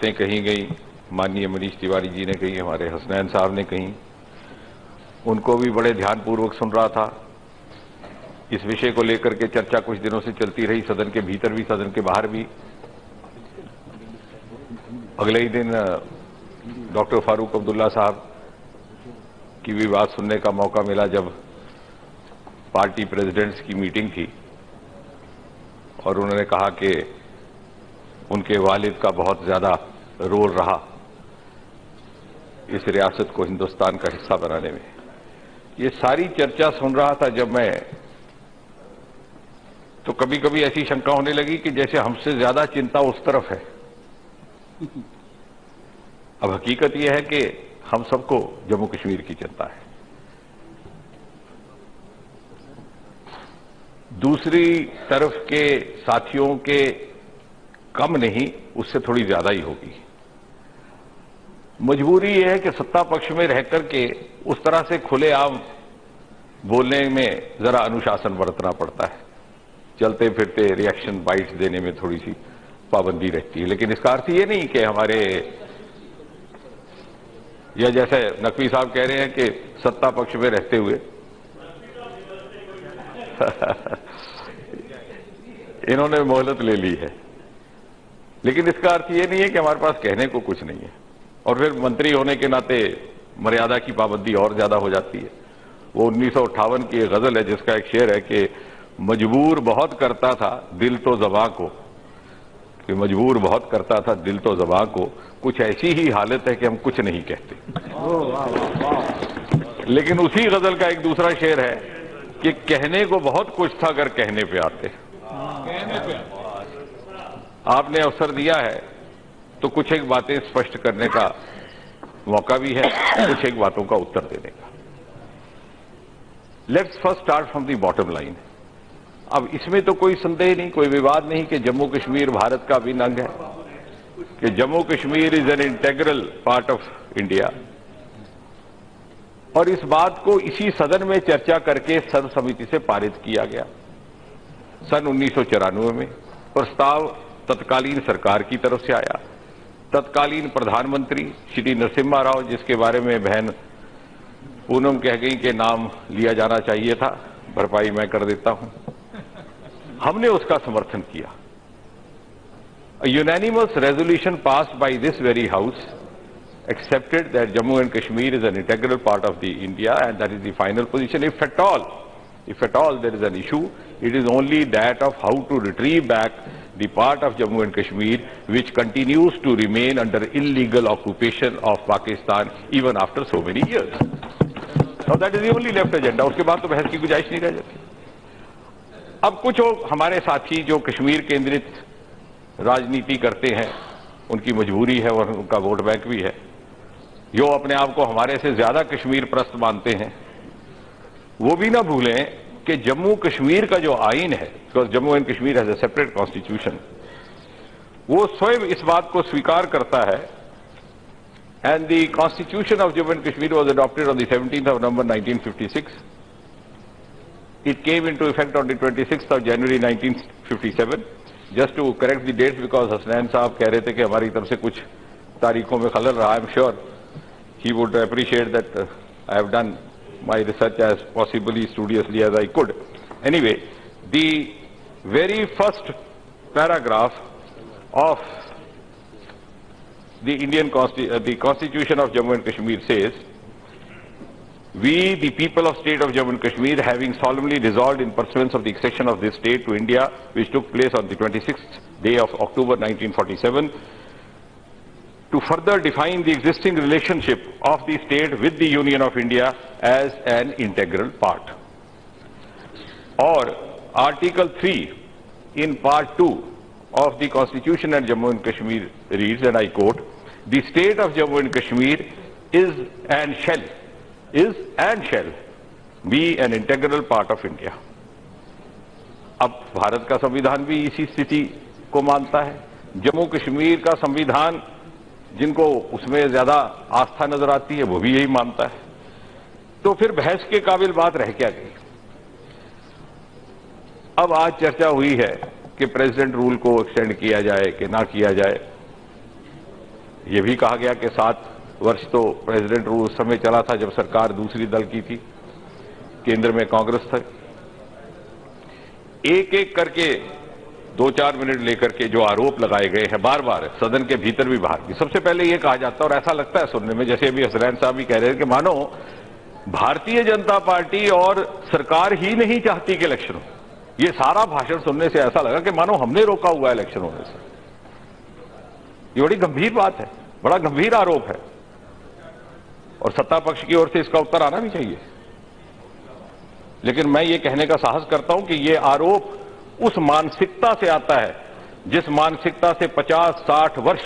कही गई, माननीय मनीष तिवारी जी ने कही, हमारे हसनैन साहब ने कही, उनको भी बड़े ध्यानपूर्वक सुन रहा था। इस विषय को लेकर के चर्चा कुछ दिनों से चलती रही, सदन के भीतर भी, सदन के बाहर भी। अगले ही दिन डॉक्टर फारूक अब्दुल्ला साहब की भी बात सुनने का मौका मिला जब पार्टी प्रेसिडेंट्स की मीटिंग थी और उन्होंने कहा कि उनके वालिद का बहुत ज्यादा रोल रहा इस रियासत को हिंदुस्तान का हिस्सा बनाने में। ये सारी चर्चा सुन रहा था जब मैं, तो कभी कभी ऐसी शंका होने लगी कि जैसे हमसे ज्यादा चिंता उस तरफ है। अब हकीकत यह है कि हम सबको जम्मू कश्मीर की चिंता है। दूसरी तरफ के साथियों के कम नहीं, उससे थोड़ी ज्यादा ही होगी। मजबूरी यह है कि सत्ता पक्ष में रह करके उस तरह से खुलेआम बोलने में जरा अनुशासन बरतना पड़ता है। चलते फिरते रिएक्शन बाइट्स देने में थोड़ी सी पाबंदी रहती है, लेकिन इसका अर्थ ये नहीं कि हमारे, या जैसे नकवी साहब कह रहे हैं कि सत्ता पक्ष में रहते हुए इन्होंने मोहलत ले ली है, लेकिन इसका अर्थ ये नहीं है कि हमारे पास कहने को कुछ नहीं है। और फिर मंत्री होने के नाते मर्यादा की पाबंदी और ज्यादा हो जाती है। वो 1958 की एक गजल है जिसका एक शेर है कि मजबूर बहुत करता था दिल तो ज़बां को, कि मजबूर बहुत करता था दिल तो ज़बां को, कुछ ऐसी ही हालत है कि हम कुछ नहीं कहते। लेकिन उसी गजल का एक दूसरा शेर है कि कहने को बहुत कुछ था अगर कहने पे आते। आपने अवसर दिया है तो कुछ एक बातें स्पष्ट करने का मौका भी है, कुछ एक बातों का उत्तर देने का। Let's first start from the bottom line. अब इसमें तो कोई संदेह नहीं, कोई विवाद नहीं कि जम्मू कश्मीर भारत का अभिन्न अंग है, कि Jammu Kashmir is an integral part of India. और इस बात को इसी सदन में चर्चा करके सर्वसम्मति से पारित किया गया सन 1994 में। प्रस्ताव तत्कालीन सरकार की तरफ से आया। तत्कालीन प्रधानमंत्री श्री नरसिम्हा राव, जिसके बारे में बहन पूनम कह गई कि नाम लिया जाना चाहिए था, भरपाई मैं कर देता हूं, हमने उसका समर्थन किया। A unanimous resolution passed by this very house accepted that Jammu and Kashmir is an integral part of the India, and that is the final position. If at all there is an issue, it is only that of how to retrieve back the part of Jammu and Kashmir which continues to remain under illegal occupation of Pakistan even after so many years. Now that is the only left agenda. उसके बाद तो बहस की गुंजाइश नहीं रह जाती। अब कुछ हमारे साथी जो कश्मीर केंद्रित राजनीति करते हैं, उनकी मजबूरी है और उनका वोट बैंक भी है, जो अपने आप को हमारे से ज्यादा कश्मीर प्रस्त मानते हैं, वो भी ना भूलें कि जम्मू कश्मीर का जो आईन है, because Jammu and Kashmir has a separate constitution, वो स्वयं इस बात को स्वीकार करता है। And the constitution of Jammu and Kashmir was adopted on the 17th of November 1956. It came into effect on the 26th of January 1957. Just to correct the dates, because Hasnain साहब कह रहे थे कि हमारी तरफ से कुछ तारीखों में खलल रहा। I am sure he would appreciate that I have done my research as possibly studiously as I could. Anyway, the very first paragraph of the the Constitution of Jammu and Kashmir says, "We, the people of state of Jammu and Kashmir, having solemnly resolved in pursuance of the accession of this state to India, which took place on the 26th day of October 1947, to further define the existing relationship of the state with the Union of India as an integral part." Or Article 3 in Part 2 of the Constitution and Jammu and Kashmir reads, and I quote, "The state of Jammu and Kashmir is and shall be an integral part of India." अब भारत का संविधान भी इसी स्थिति को मानता है। जम्मू कश्मीर का संविधान, जिनको उसमें ज्यादा आस्था नजर आती है, वो भी यही मानता है। तो फिर बहस के काबिल बात रह क्या गई। अब आज चर्चा हुई है कि प्रेसिडेंट रूल को एक्सटेंड किया जाए कि ना किया जाए। ये भी कहा गया कि 7 वर्ष तो प्रेसिडेंट रूल उस समय चला था जब सरकार दूसरी दल की थी, केंद्र में कांग्रेस था। एक एक करके 2-4 मिनट लेकर के जो आरोप लगाए गए हैं बार बार सदन के भीतर भी बाहर भी, सबसे पहले ये कहा जाता है और ऐसा लगता है सुनने में जैसे अभी हसनैन साहब भी कह रहे हैं कि मानो भारतीय जनता पार्टी और सरकार ही नहीं चाहती कि इलेक्शन हो। ये सारा भाषण सुनने से ऐसा लगा कि मानो हमने रोका हुआ इलेक्शन होने से। ये बड़ी गंभीर बात है, बड़ा गंभीर आरोप है और सत्ता पक्ष की ओर से इसका उत्तर आना भी चाहिए। लेकिन मैं ये कहने का साहस करता हूं कि ये आरोप उस मानसिकता से आता है जिस मानसिकता से 50-60 वर्ष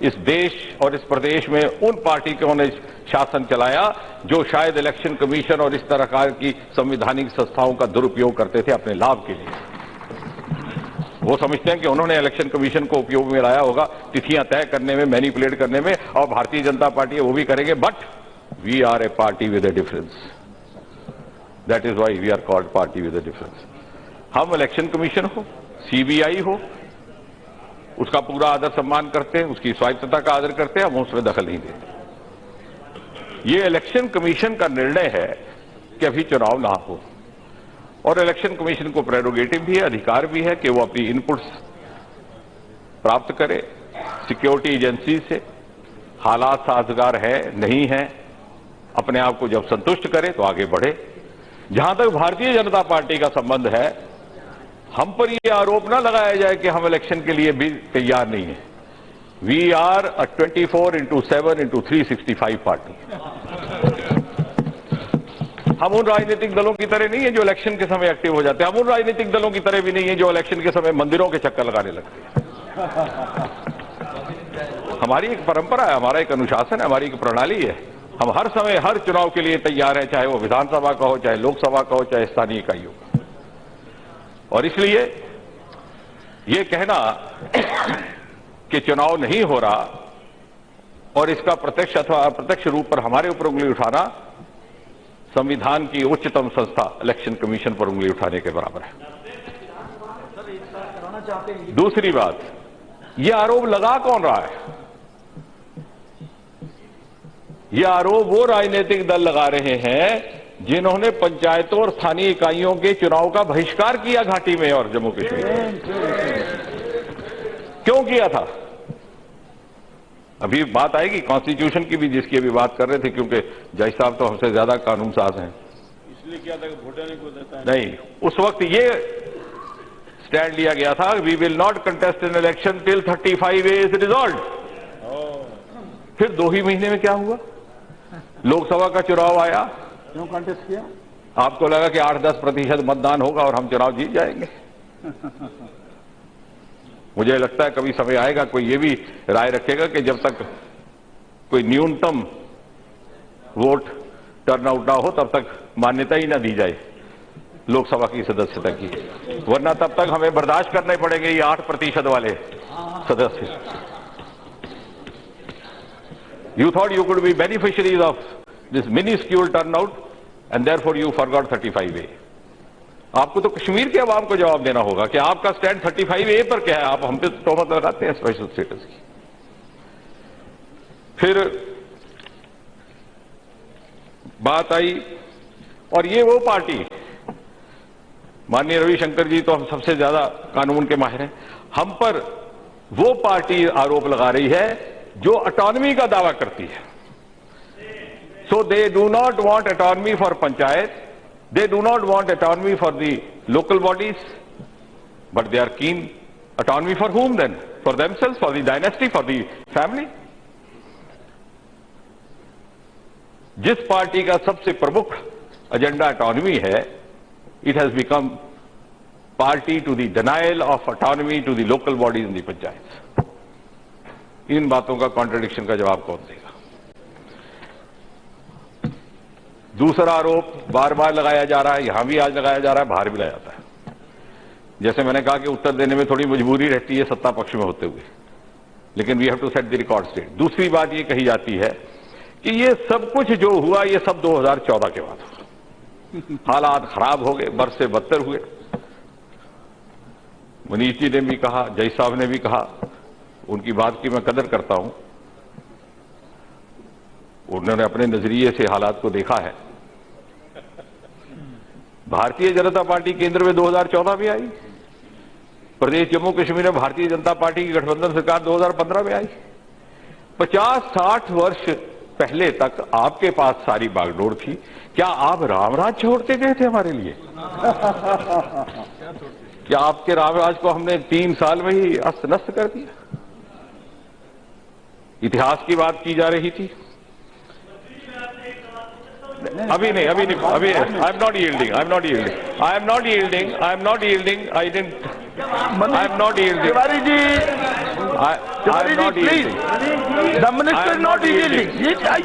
इस देश और इस प्रदेश में उन पार्टियों ने शासन चलाया जो शायद इलेक्शन कमीशन और इस तरह की संवैधानिक संस्थाओं का दुरुपयोग करते थे अपने लाभ के लिए। वो समझते हैं कि उन्होंने इलेक्शन कमीशन को उपयोग में लाया होगा तिथियां तय करने में, मैनिपुलेट करने में, और भारतीय जनता पार्टी वो भी करेंगे। But we are a party with a difference, that is why we are called party with a difference. हम इलेक्शन कमीशन हो, सीबीआई हो, उसका पूरा आदर सम्मान करते हैं, उसकी स्वायत्तता का आदर करते हैं, हम उसमें दखल नहीं देते। ये इलेक्शन कमीशन का निर्णय है कि अभी चुनाव ना हो, और इलेक्शन कमीशन को प्रेरोगेटिव भी है, अधिकार भी है कि वो अपनी इनपुट्स प्राप्त करे सिक्योरिटी एजेंसी से, हालात साजगार है नहीं है, अपने आप को जब संतुष्ट करे तो आगे बढ़े। जहां तक भारतीय जनता पार्टी का संबंध है, हम पर यह आरोप ना लगाया जाए कि हम इलेक्शन के लिए भी तैयार नहीं है। We are a 24/7/365 party. हम उन राजनीतिक दलों की तरह नहीं है जो इलेक्शन के समय एक्टिव हो जाते हैं। हम उन राजनीतिक दलों की तरह भी नहीं है जो इलेक्शन के समय मंदिरों के चक्कर लगाने लगते हैं। हमारी एक परंपरा है, हमारा एक अनुशासन है, हमारी एक प्रणाली है। हम हर समय हर चुनाव के लिए तैयार है, चाहे वो विधानसभा का हो, चाहे लोकसभा का हो, चाहे स्थानीय इकाइयों का। और इसलिए ये कहना कि चुनाव नहीं हो रहा और इसका प्रत्यक्ष अथवा अप्रत्यक्ष रूप पर हमारे ऊपर उंगली उठाना संविधान की उच्चतम संस्था इलेक्शन कमीशन पर उंगली उठाने के बराबर है। दूसरी बात, ये आरोप लगा कौन रहा है? ये आरोप वो राजनीतिक दल लगा रहे हैं जिन्होंने पंचायतों और स्थानीय इकाइयों के चुनाव का बहिष्कार किया घाटी में और जम्मू कश्मीर में। क्यों किया था? अभी बात आएगी कॉन्स्टिट्यूशन की भी, जिसकी अभी बात कर रहे थे, क्योंकि जज साहब तो हमसे ज्यादा कानून साज हैं। इसलिए किया था कि वोट देने को देता है नहीं, उस वक्त ये स्टैंड लिया गया था, we will not contest in election till 35A is resolve. फिर 2 ही महीने में क्या हुआ? लोकसभा का चुनाव आया, क्यों कंटेस्ट किया? आपको लगा कि 8-10% मतदान होगा और हम चुनाव जीत जाएंगे। मुझे लगता है कभी समय आएगा कोई ये भी राय रखेगा कि जब तक कोई न्यूनतम वोट टर्नआउट ना हो तब तक मान्यता ही ना दी जाए लोकसभा की सदस्यता की, वरना तब तक हमें बर्दाश्त करने पड़ेंगे ये 8% वाले सदस्य। You thought you could be beneficiaries of this minuscule turnout and therefore you forgot 35A. आपको तो कश्मीर के अवाम को जवाब देना होगा कि आपका स्टैंड 35A पर क्या है। आप हम पे तोहमत लगाते हैं स्पेशल स्टेटस की। फिर बात आई, और ये वो पार्टी, माननीय रविशंकर जी तो हम सबसे ज्यादा कानून के माहिर हैं, हम पर वो पार्टी आरोप लगा रही है जो ऑटोनॉमी का दावा करती है। So they do not want autonomy for panchayat, they do not want autonomy for the local bodies, but they are keen. Autonomy for whom then? For themselves, for the dynasty, for the family? जिस party का सबसे प्रमुख agenda autonomy है, it has become party to the denial of autonomy to the local bodies in the panchayats. इन बातों का contradiction का जवाब कौन देगा? दूसरा आरोप बार बार लगाया जा रहा है, यहां भी आज लगाया जा रहा है, बाहर भी लगाया जाता है। जैसे मैंने कहा कि उत्तर देने में थोड़ी मजबूरी रहती है सत्ता पक्ष में होते हुए, लेकिन we have to set the record straight. दूसरी बात ये कही जाती है कि ये सब कुछ जो हुआ ये सब 2014 के बाद हुआ। हालात खराब हो गए, बर्स से बदतर हुए। मनीष जी ने भी कहा, जय साहब ने भी कहा, उनकी बात की मैं कदर करता हूं, उन्होंने अपने नजरिए से हालात को देखा है। भारतीय जनता पार्टी केंद्र में 2014 में आई, प्रदेश जम्मू कश्मीर में भारतीय जनता पार्टी की गठबंधन सरकार 2015 में आई। 50-60 वर्ष पहले तक आपके पास सारी बागडोर थी। क्या आप रामराज छोड़ते गए थे हमारे लिए? क्या आपके रामराज को हमने 3 साल में ही अस्त नस्त कर दिया? इतिहास की बात की जा रही थी। अभी नहीं, अभी I am not yielding, I am not yielding, I am not yielding, I am not yielding, I didn't, I am not yielding. Tiwari ji, I am not please. yielding. The minister is not yielding.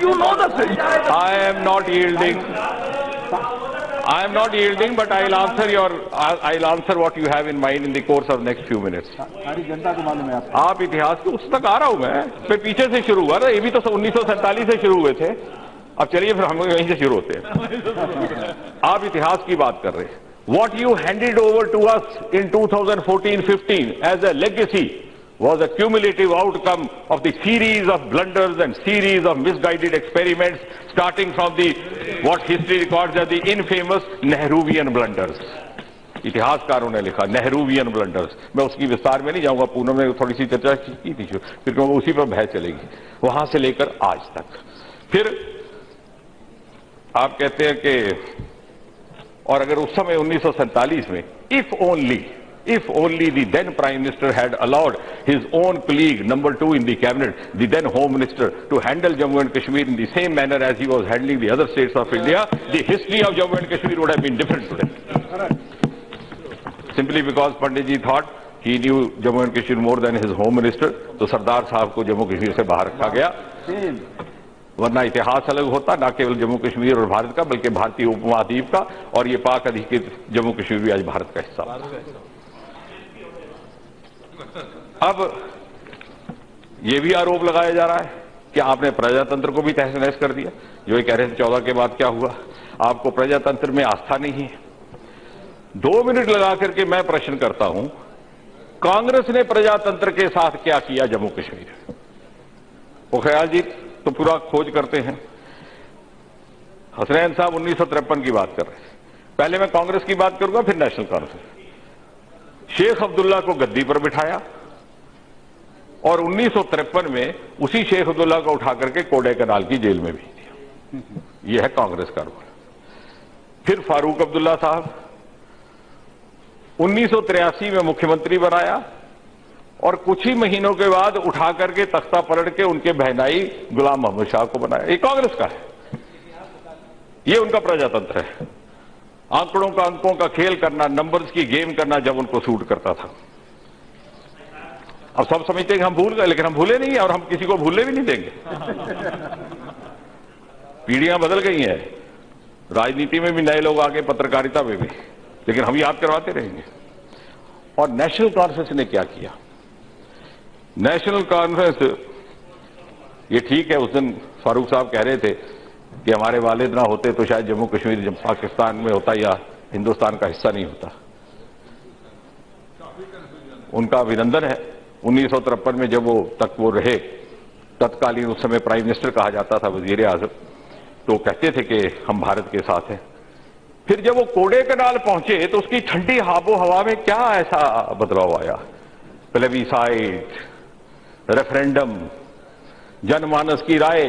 You know the thing. I am not yielding. I am not yielding, but I'll answer what you have in mind in the course of next few minutes. सारी जनता को मालूम है आप इतिहास के उस तक आ रहा हूं मैं पीछे से शुरू हुआ ना, ये भी तो 1947 से शुरू हुए थे। अब चलिए फिर हम यहीं से शुरू होते हैं। आप इतिहास की बात कर रहे हैं। What you handed over to us in 2014-15 as a legacy was a cumulative outcome of the series of blunders and series of misguided experiments, starting from the what history records as the infamous Nehruvian blunders. इतिहासकारों ने लिखा Nehruvian blunders. मैं उसकी विस्तार में नहीं जाऊंगा, पूनम ने थोड़ी सी चर्चा की थी, फिर क्योंकि उसी पर बहस चलेगी। वहां से लेकर आज तक फिर आप कहते हैं कि, और अगर उस समय 1947 में if only the then Prime Minister had allowed his own colleague, number 2 in the cabinet, the then Home Minister, to handle Jammu and Kashmir in the same manner as he was handling the other states of India, the history of Jammu and Kashmir would have been different today. Simply because Pandit ji thought he knew Jammu and Kashmir more than his Home Minister, तो सरदार साहब को जम्मू कश्मीर से बाहर रखा गया। वरना इतिहास अलग होता, न केवल जम्मू कश्मीर और भारत का, बल्कि भारतीय उपमहाद्वीप का, और ये पाक अधिकृत जम्मू कश्मीर भी आज भारत का हिस्सा। अब ये भी आरोप लगाया जा रहा है कि आपने प्रजातंत्र को भी तहस नहस कर दिया। जो ये कह रहे थे 14 के बाद क्या हुआ, आपको प्रजातंत्र में आस्था नहीं है। 2 मिनट लगा करके मैं प्रश्न करता हूं, कांग्रेस ने प्रजातंत्र के साथ क्या किया जम्मू कश्मीर? पोखरियाल जी तो पूरा खोज करते हैं। हसनैन साहब 1953 की बात कर रहे हैं। पहले मैं कांग्रेस की बात करूंगा, फिर नेशनल कॉन्फ्रेंस। शेख अब्दुल्ला को गद्दी पर बिठाया और 1953 में उसी शेख अब्दुल्ला को उठा करके कोडे कनाल की जेल में भेज दिया। यह है कांग्रेस का रोल। फिर फारूक अब्दुल्ला साहब 1983 में मुख्यमंत्री बनाया और कुछ ही महीनों के बाद उठा करके तख्ता पलट के उनके बहनाई गुलाम मोहम्मद शाह को बनाया। ये कांग्रेस का है, ये उनका प्रजातंत्र है। आंकड़ों का अंकों का खेल करना, नंबर्स की गेम करना जब उनको सूट करता था। अब सब समझते हैं कि हम भूल गए, लेकिन हम भूले नहीं और हम किसी को भूलने भी नहीं देंगे। पीढ़ियां बदल गई हैं, राजनीति में भी नए लोग आ गए, पत्रकारिता में भी, लेकिन हम याद करवाते रहेंगे। और नेशनल कॉन्फ्रेंस ने क्या किया? नेशनल कॉन्फ्रेंस, ये ठीक है, उस दिन फारूक साहब कह रहे थे कि हमारे वालिद ना होते तो शायद जम्मू कश्मीर जब पाकिस्तान में होता या हिंदुस्तान का हिस्सा नहीं होता। उनका अभिनंदन है। 1953 में जब वो रहे, तत्कालीन उस समय प्राइम मिनिस्टर कहा जाता था, वजीर आजम, तो कहते थे कि हम भारत के साथ हैं। फिर जब वो कोडे कनाल पहुंचे तो उसकी ठंडी आबो हवा में क्या ऐसा बदलाव आया? प्लेबिसाइड, रेफरेंडम, जनमानस की राय,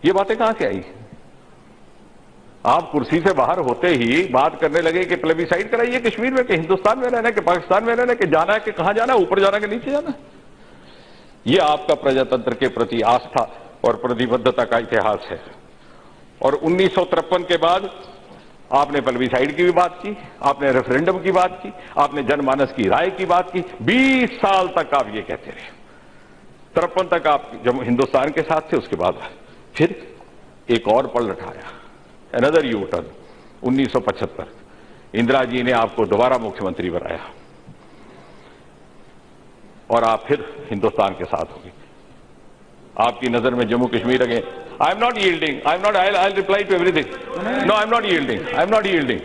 ये बातें कहां से आई? आप कुर्सी से बाहर होते ही बात करने लगे कि प्लेबिसाइड कराइए कश्मीर में, कि हिंदुस्तान में रहना है, कि पाकिस्तान में रहना है, कि जाना है, कि कहां जाना है, ऊपर जाना है कि नीचे जाना है। ये आपका प्रजातंत्र के प्रति आस्था और प्रतिबद्धता का इतिहास है। और 1953 के बाद आपने प्लेबिसाइड की भी बात की, आपने रेफरेंडम की बात की, आपने जनमानस की राय की बात की। 20 साल तक आप ये कहते रहे। 53 तक आप जब हिंदुस्तान के साथ थे, उसके बाद फिर एक और पलट आया, another U turn. 1975 Indira ji ने आपको दोबारा मुख्यमंत्री बनाया और आप फिर हिंदुस्तान के साथ होंगे। आपकी नजर में Jammu Kashmir again. I am not yielding, I am not, I reply to everything. No, I am not yielding, I am not yielding.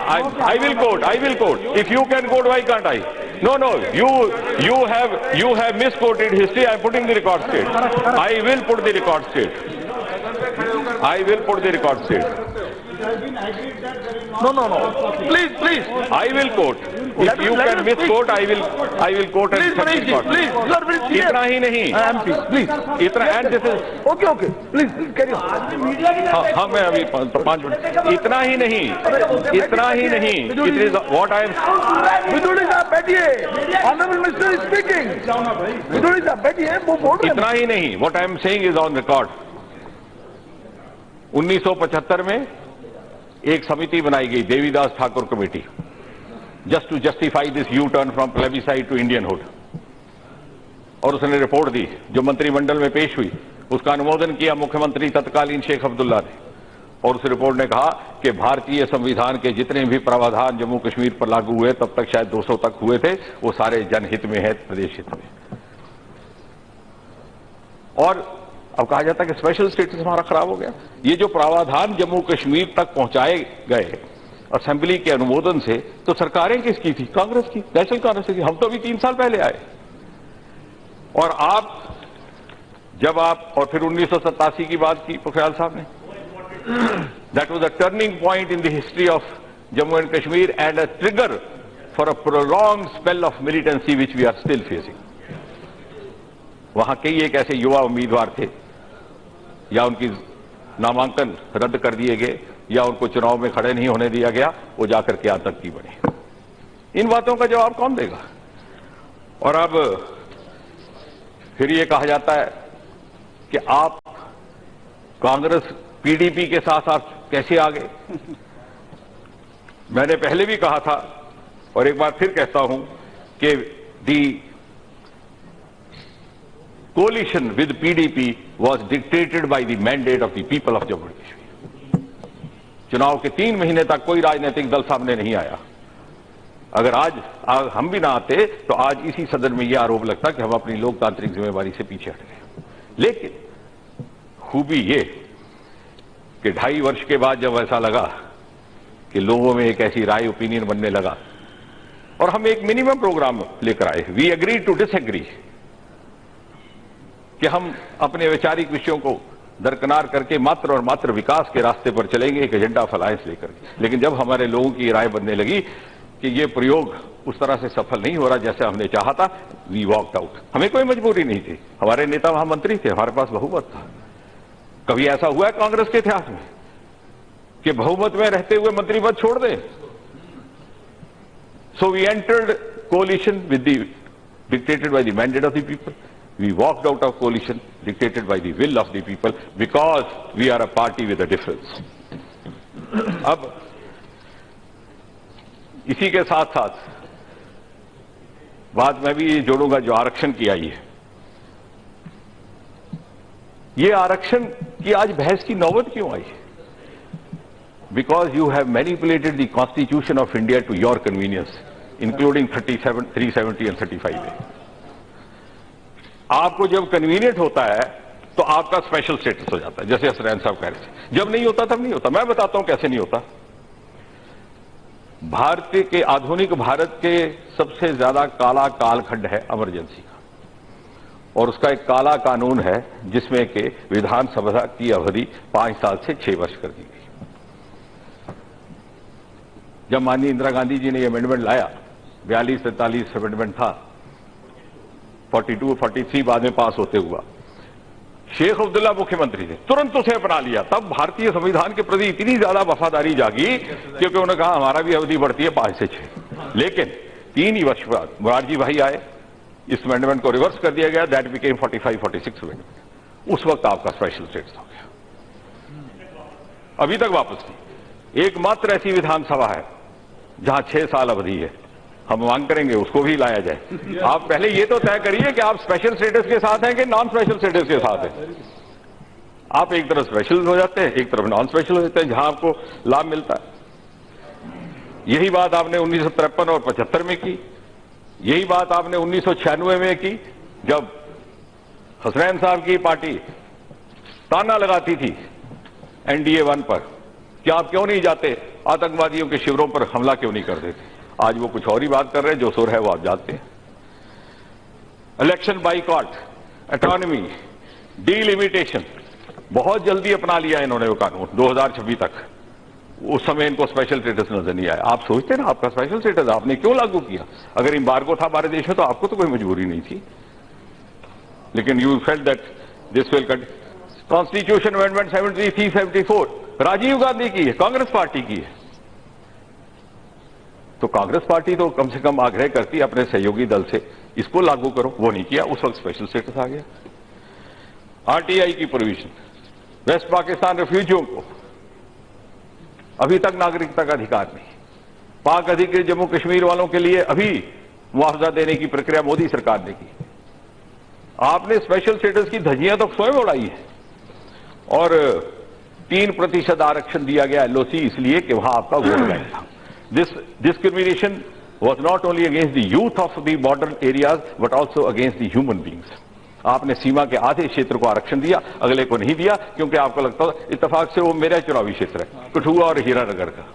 I will quote. If you can quote, why can't I? No, no, you have misquoted history. I am putting the record straight. I will put the record straight. I will put the record straight. No, no, no. Please, please. I will quote. If you can misquote, I will quote and Please, set the Manish ji, record. please. You are very clear. इतना ही नहीं. I am please, please. इतना and this is. Okay, okay. Please, carry on. हाँ मैं अभी 5 minute. इतना ही नहीं. इतना ही नहीं. It is what I am. Viduri साहब बैठिए. Honorable Minister is speaking. Viduri साहब बैठिए. वो बोल रहे हैं. इतना ही नहीं. What I am saying is on record. 1975 में एक समिति बनाई गई, Devidas Thakur committee, just to justify this U turn from plebiscite to Indianhood, और उसने रिपोर्ट दी जो मंत्रिमंडल में पेश हुई. उसका अनुमोदन किया मुख्यमंत्री तत्कालीन शेख अब्दुल्ला ने, और उस रिपोर्ट ने कहा कि भारतीय संविधान के जितने भी प्रावधान जम्मू कश्मीर पर लागू हुए, तब तक शायद 200 तक हुए थे, वो सारे जनहित में है, प्रदेश हित में. और अब कहा जाता है कि स्पेशल स्टेटस हमारा खराब हो गया. ये जो प्रावधान जम्मू कश्मीर तक पहुंचाए गए असेंबली के अनुमोदन से, तो सरकारें किसकी थी? कांग्रेस की, नेशनल कांग्रेस की. हम तो अभी 3 साल पहले आए. और जब आप और फिर 1987 की बात की पोखरियाल साहब ने, that was a turning point in the history of Jammu and Kashmir and a trigger for a prolong spell of militancy which we are still facing. वहां कई एक ऐसे युवा उम्मीदवार थे, या उनकी नामांकन रद्द कर दिए गए, या उनको चुनाव में खड़े नहीं होने दिया गया, वो जाकर के आतंकी बने. इन बातों का जवाब कौन देगा? और अब फिर ये कहा जाता है कि आप कांग्रेस पीडीपी के साथ आप कैसे आ गए. मैंने पहले भी कहा था और एक बार फिर कहता हूं कि दी coalition with PDP was dictated by the mandate of the people of Jammu and Kashmir. चुनाव के 3 महीने तक कोई राजनीतिक दल सामने नहीं आया. अगर आज हम भी ना आते तो आज इसी सदन में यह आरोप लगता कि हम अपनी लोकतांत्रिक जिम्मेवारी से पीछे हट गए. लेकिन खूबी ये कि 2.5 वर्ष के बाद जब ऐसा लगा कि लोगों में एक ऐसी राय ओपिनियन बनने लगा, और हम एक मिनिमम प्रोग्राम लेकर आए, वी एग्री टू डिसएग्री, कि हम अपने वैचारिक विषयों को दरकिनार करके मात्र और मात्र विकास के रास्ते पर चलेंगे, एक एजेंडा ऑफ अलायंस लेकर के. लेकिन जब हमारे लोगों की राय बनने लगी कि ये प्रयोग उस तरह से सफल नहीं हो रहा जैसे हमने चाहा था, वी वॉकड आउट. हमें कोई मजबूरी नहीं थी, हमारे नेता वहां मंत्री थे, हमारे पास बहुमत था. कभी ऐसा हुआ है कांग्रेस के इतिहास में कि बहुमत में रहते हुए मंत्री पद छोड़ दें? So we entered coalition with the dictated by the mandate of the people. We walked out of coalition dictated by the will of the people because we are a party with a difference. अब इसी के साथ साथ बात मैं भी जोड़ूंगा जो आरक्षण की आई है. ये आरक्षण की आज बहस की नौबत क्यों आई? Because you have manipulated the Constitution of India to your convenience, including 370 and 35A. आपको जब कन्वीनियंट होता है तो आपका स्पेशल स्टेटस हो जाता है, जैसे हसनैन साहब कह रहे थे. जब नहीं होता तब नहीं होता. मैं बताता हूं कैसे नहीं होता. भारतीय के आधुनिक भारत के सबसे ज्यादा काला कालखंड है इमरजेंसी का, और उसका एक काला कानून है जिसमें कि विधानसभा की अवधि 5 साल से 6 वर्ष कर दी गई. जब माननीय इंदिरा गांधी जी ने यह अमेंडमेंट लाया, 42-43 अमेंडमेंट था, 42-43 बाद में पास होते हुआ, शेख अब्दुल्ला मुख्यमंत्री थे, तुरंत उसे अपना लिया. तब भारतीय संविधान के प्रति इतनी ज्यादा वफादारी जागी क्योंकि उन्होंने कहा हमारा भी अवधि बढ़ती है 5 से 6. लेकिन 3 ही वर्ष बाद मोरारजी भाई आए, इस अमेंडमेंट को रिवर्स कर दिया गया, दैट बिकेम 45-46 अमेंडमेंट. उस वक्त आपका स्पेशल स्टेटस हो गया. अभी तक वापस नहीं. एकमात्र ऐसी विधानसभा है जहां 6 साल अवधि है. हम मांग करेंगे उसको भी लाया जाए. आप पहले ये तो तय करिए कि आप स्पेशल स्टेटस के साथ हैं कि नॉन स्पेशल स्टेटस के साथ हैं. आप एक तरफ स्पेशल हो जाते हैं, एक तरफ नॉन स्पेशल हो जाते हैं, जहां आपको लाभ मिलता है. यही बात आपने 1953 और 75 में की. यही बात आपने 1996 में की, जब हसनैन साहब की पार्टी ताना लगाती थी NDA 1 पर कि आप क्यों नहीं जाते, आतंकवादियों के शिविरों पर हमला क्यों नहीं कर देते. आज वो कुछ और ही बात कर रहे हैं, जो सुर है वो आप जानते हैं। इलेक्शन बाइकॉट, ऑटोनॉमी, डीलिमिटेशन, बहुत जल्दी अपना लिया इन्होंने वो कानून 2026 तक। उस समय इनको स्पेशल स्टेटस नजर नहीं आया। आप सोचते ना आपका स्पेशल स्टेटस आपने क्यों लागू किया? अगर एम्बार्गो था हमारे देश में तो आपको तो कोई मजबूरी नहीं थी, लेकिन you felt that this will constitution amendment 73-74 Rajiv Gandhi की है, कांग्रेस पार्टी की है। तो कांग्रेस पार्टी तो कम से कम आग्रह करती है अपने सहयोगी दल से इसको लागू करो, वो नहीं किया। उस वक्त स्पेशल स्टेटस आ गया। आरटीआई की प्रोविजन, वेस्ट पाकिस्तान रेफ्यूजियों को अभी तक नागरिकता का अधिकार नहीं। पाक अधिकृत जम्मू कश्मीर वालों के लिए अभी मुआवजा देने की प्रक्रिया मोदी सरकार ने की। आपने स्पेशल स्टेटस की धज्जियां तो स्वयं उड़ाई है। और 3% आरक्षण दिया गया एलओसी इसलिए कि वहां आपका वोट बैंक था। This discrimination was not only against the youth of the border areas but also against the human beings. आपने सीमा के आधे क्षेत्र को आरक्षण दिया, अगले को नहीं दिया, क्योंकि आपको लगता था इत्तेफाक से वो मेरा चुनावी क्षेत्र है, कठुआ और हीरानगर का,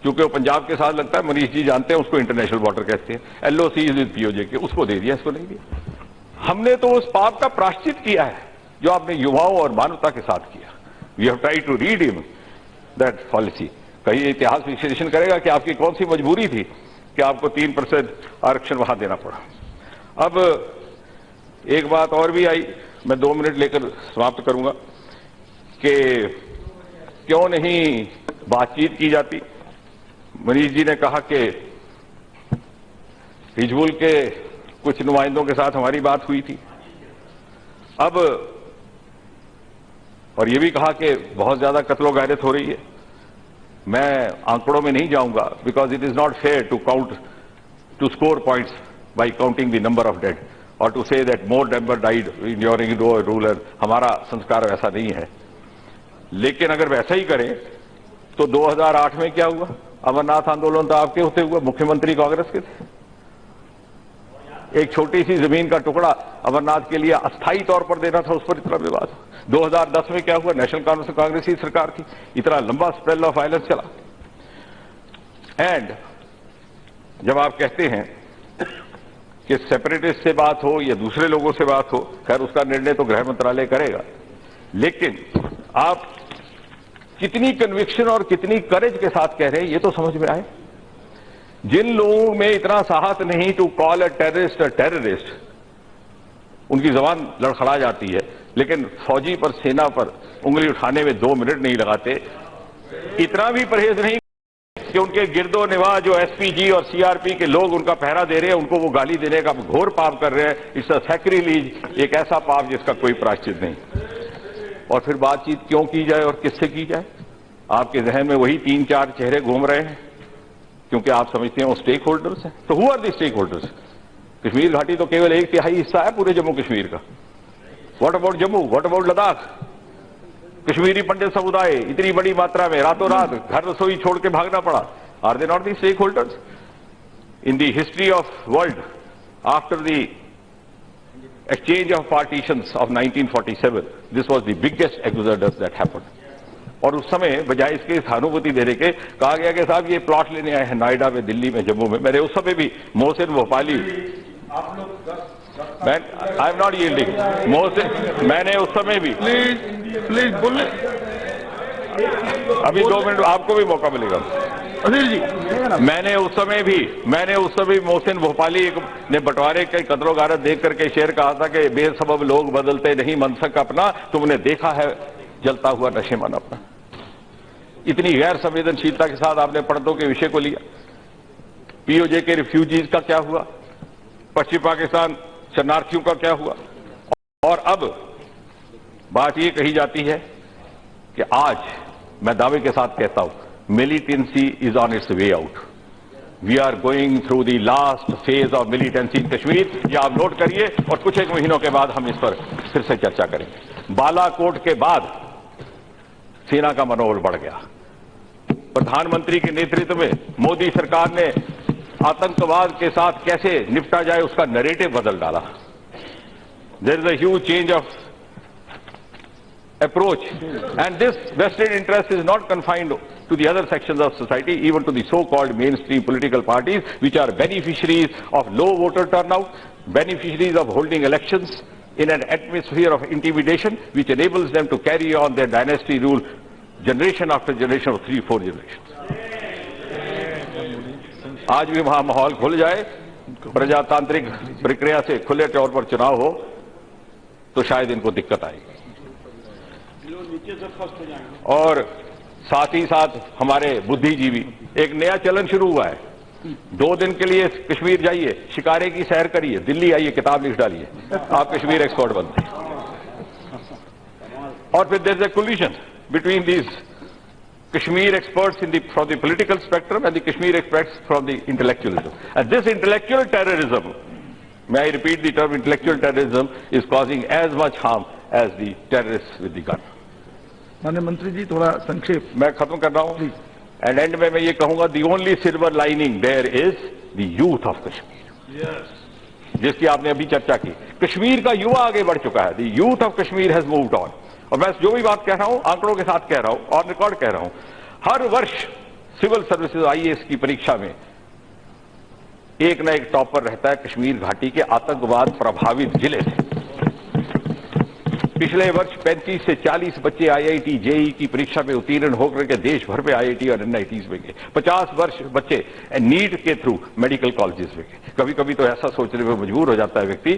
क्योंकि वो पंजाब के साथ लगता है। मनीष जी जानते हैं उसको इंटरनेशनल बॉर्डर कहते हैं। एलओसी विद पीओजे के, उसको दे दिया, इसको नहीं दिया। हमने तो उस पाप का प्रायश्चित किया है जो आपने युवाओं और मानवता के साथ किया। We have try to read him that policy. कहीं इतिहास विश्लेषण करेगा कि आपकी कौन सी मजबूरी थी कि आपको 3% आरक्षण वहां देना पड़ा। अब एक बात और भी आई, मैं 2 मिनट लेकर समाप्त करूंगा, कि क्यों नहीं बातचीत की जाती। मनीष जी ने कहा कि हिजबुल के कुछ नुमाइंदों के साथ हमारी बात हुई थी। अब और ये भी कहा कि बहुत ज्यादा कत्लो गायरत हो रही है। मैं आंकड़ों में नहीं जाऊंगा, because it is not fair to count, to score points by counting the number of dead और to say that more number died during ruler. हमारा संस्कार वैसा नहीं है। लेकिन अगर वैसा ही करें तो 2008 में क्या हुआ? अमरनाथ आंदोलन तो आपके होते हुए, मुख्यमंत्री कांग्रेस के थे। एक छोटी सी जमीन का टुकड़ा अमरनाथ के लिए अस्थायी तौर पर देना था, उस पर इतना विवाद। 2010 में क्या हुआ? नेशनल कॉन्फ्रेंस कांग्रेस की सरकार थी, इतना लंबा स्पेल ऑफ वायलेंस चला। एंड जब आप कहते हैं कि सेपरेटिस्ट से बात हो या दूसरे लोगों से बात हो, खैर उसका निर्णय तो गृह मंत्रालय करेगा, लेकिन आप कितनी कन्विक्शन और कितनी करेज के साथ कह रहे हैं ये तो समझ में आए। जिन लोगों में इतना साहस नहीं टू कॉल अ टेररिस्ट, उनकी जबान लड़खड़ा जाती है, लेकिन फौजी पर, सेना पर उंगली उठाने में 2 मिनट नहीं लगाते। इतना भी परहेज नहीं कि उनके गिरदो निवाह जो एसपीजी और सीआरपी के लोग उनका पहरा दे रहे हैं, उनको वो गाली देने का घोर पाप कर रहे हैं। इट्स अ सैक्रिलीज, एक ऐसा पाप जिसका कोई प्रायश्चित नहीं। और फिर बातचीत क्यों की जाए और किससे की जाए? आपके जहन में वही 3-4 चेहरे घूम रहे हैं, क्योंकि आप समझते हैं वो स्टेक होल्डर्स हैं। तो who are the stakeholders? Kashmir घाटी तो केवल 1/3 हिस्सा है पूरे जम्मू कश्मीर का। What about Jammu? What about Ladakh? Kashmiri Pandit समुदाय इतनी बड़ी मात्रा में रातों रात घर रसोई छोड़ के भागना पड़ा। Are they not the stakeholders? In the history of world, after the exchange of partitions of 1947, this was the biggest exodus that happened. और उस समय बजाय इसके सहानुभूति देने के कहा गया कि साहब ये प्लॉट लेने आए हैं नोएडा में, दिल्ली में, जम्मू में। मैंने उस समय भी मोहसिन भोपाली, आई एम नॉट यील्डिंग, मोहसिन, मैंने उस समय भी, प्लीज बोलिए, अभी 2 मिनट आपको भी मौका मिलेगा। अनिल जी, मैंने उस समय भी मोहसिन भोपाली ने बंटवारे के कत्लो गारत देख करके शेर कहा था कि बेसबब लोग बदलते नहीं मनसक अपना, तुमने देखा है जलता हुआ नशेमन अपना। इतनी गैर संवेदनशीलता के साथ आपने पर्दों के विषय को लिया। पीओजे के रिफ्यूजीज का क्या हुआ? पश्चिम पाकिस्तान शरणार्थियों का क्या हुआ? और अब बात ये कही जाती है कि आज मैं दावे के साथ कहता हूं, militancy is on its way out. We are going through the last phase of militancy in Kashmir. ये आप नोट करिए और कुछ एक महीनों के बाद हम इस पर फिर से चर्चा करेंगे। बालाकोट के बाद सेना का मनोबल बढ़ गया। प्रधानमंत्री के नेतृत्व में मोदी सरकार ने आतंकवाद के साथ कैसे निपटा जाए उसका नैरेटिव बदल डाला। There is a huge change of approach, and this vested interest is not confined to the other sections of society, even to the so-called mainstream political parties, which are beneficiaries of low voter turnout, beneficiaries of holding elections in an atmosphere of intimidation, which enables them to carry on their dynasty rule generation after generation of 3-4 generations. आज भी वहां माहौल खुल जाए, प्रजातांत्रिक प्रक्रिया से खुले तौर पर चुनाव हो, तो शायद इनको दिक्कत आएगी। नीचे से फर्स्ट हो जाएंगे। और साथ ही साथ हमारे बुद्धिजीवी, एक नया चलन शुरू हुआ है, 2 दिन के लिए कश्मीर जाइए, शिकारे की सैर करिए, दिल्ली आइए, किताब लिख डालिए, आप कश्मीर एक्सपर्ट बनते हैं। और फिर there is a collision between these Kashmir experts from the political spectrum and the Kashmir experts from the intellectualism. And this intellectual terrorism, may I repeat the term intellectual terrorism, is causing as much harm as the terrorists with the gun. माननीय मंत्री जी थोड़ा संक्षेप। मैं खत्म कर रहा हूं and and में मैं ये कहूंगा the only silver lining there is the youth of Kashmir, जिसकी आपने अभी चर्चा की। कश्मीर का युवा आगे बढ़ चुका है, the youth of Kashmir has moved on. और मैं जो भी बात कह रहा हूं आंकड़ों के साथ कह रहा हूं, ऑन रिकॉर्ड कह रहा हूं, हर वर्ष सिविल सर्विसेज आईएएस की परीक्षा में एक न एक टॉपर रहता है कश्मीर घाटी के आतंकवाद प्रभावित जिले से। पिछले वर्ष 35 से 40 बच्चे आईआईटी जेईई की परीक्षा में उत्तीर्ण होकर के देश भर में आईआईटी और एनआईटीज में गए। 50 बच्चे नीट के थ्रू मेडिकल कॉलेजेस में गए। कभी कभी तो ऐसा सोचने में मजबूर हो जाता है व्यक्ति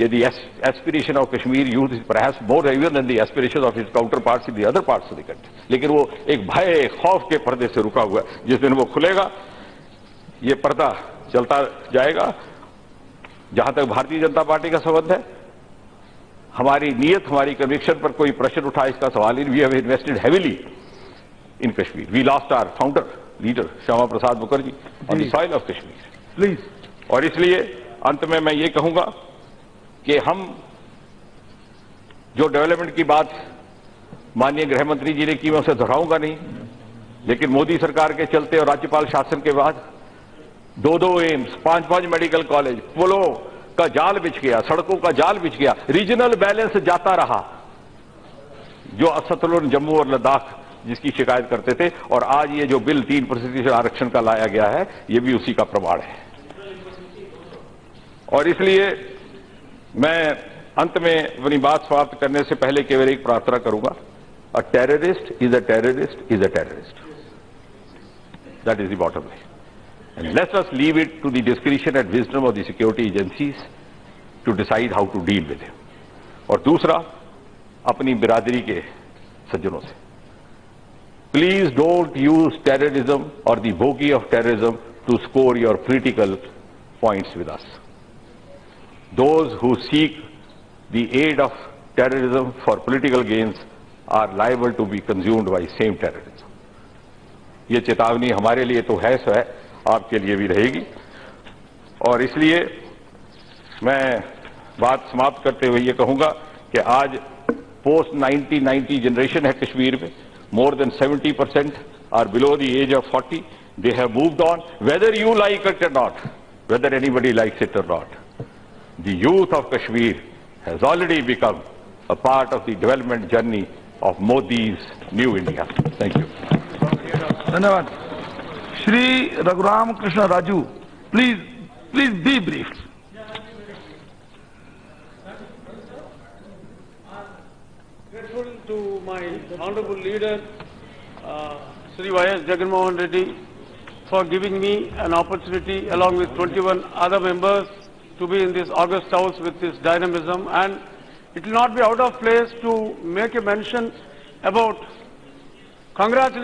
कि the aspiration of Kashmir youth is perhaps more even than the aspiration of its counterparts in the other parts of the country. लेकिन वो एक भय खौफ के पर्दे से रुका हुआ है। जिस दिन वो खुलेगा, ये पर्दा चलता जाएगा। जहां तक भारतीय जनता पार्टी का संबंध है, हमारी नीयत, हमारी कन्विक्शन पर कोई प्रश्न उठा इसका सवाल ही। We have invested heavily in Kashmir. We lost our founder leader Shyama Prasad Mukherjee on the soil of Kashmir, please. और इसलिए अंत में मैं ये कहूंगा कि हम जो डेवलपमेंट की बात माननीय गृह मंत्री जी ने की, मैं उसे दोहराऊंगा नहीं, लेकिन मोदी सरकार के चलते और राज्यपाल शासन के बाद 2-2 एम्स, 5-5 मेडिकल कॉलेज, पुलों का जाल बिछ गया, सड़कों का जाल बिछ गया, रीजनल बैलेंस जाता रहा। जो असतुलन जम्मू और लद्दाख जिसकी शिकायत करते थे, और आज ये जो बिल 3% आरक्षण का लाया गया है, ये भी उसी का प्रमाण है। और इसलिए मैं अंत में अपनी बात समाप्त करने से पहले केवल एक प्रार्थना करूंगा, a terrorist is a terrorist is a terrorist, that is the bottom line, and let's us leave it to the discretion and wisdom of the security agencies to decide how to deal with him. और दूसरा, अपनी बिरादरी के सज्जनों से, please don't use terrorism और the bogey of terrorism to score your political points with us. Those who seek the aid of terrorism for political gains are liable to be consumed by same terrorism. ये चेतावनी हमारे लिए तो है, सो है, आपके लिए भी रहेगी। और इसलिए मैं बात समाप्त करते हुए ये कहूंगा कि आज पोस्ट 1990 जनरेशन है कश्मीर में। More than 70% are below the age of 40. They have moved on, whether you like it or not, whether anybody likes it or not. The youth of Kashmir has already become a part of the development journey of Modi's new India. Thank you. धन्यवाद। Shri Raghuram Krishna Raju, please be brief. Grateful to my honorable leader, Sri Y.S. Jagan Mohan Reddy, for giving me an opportunity along with 21 other members to be in this august house with this dynamism, and it will not be out of place to make a mention about congratulations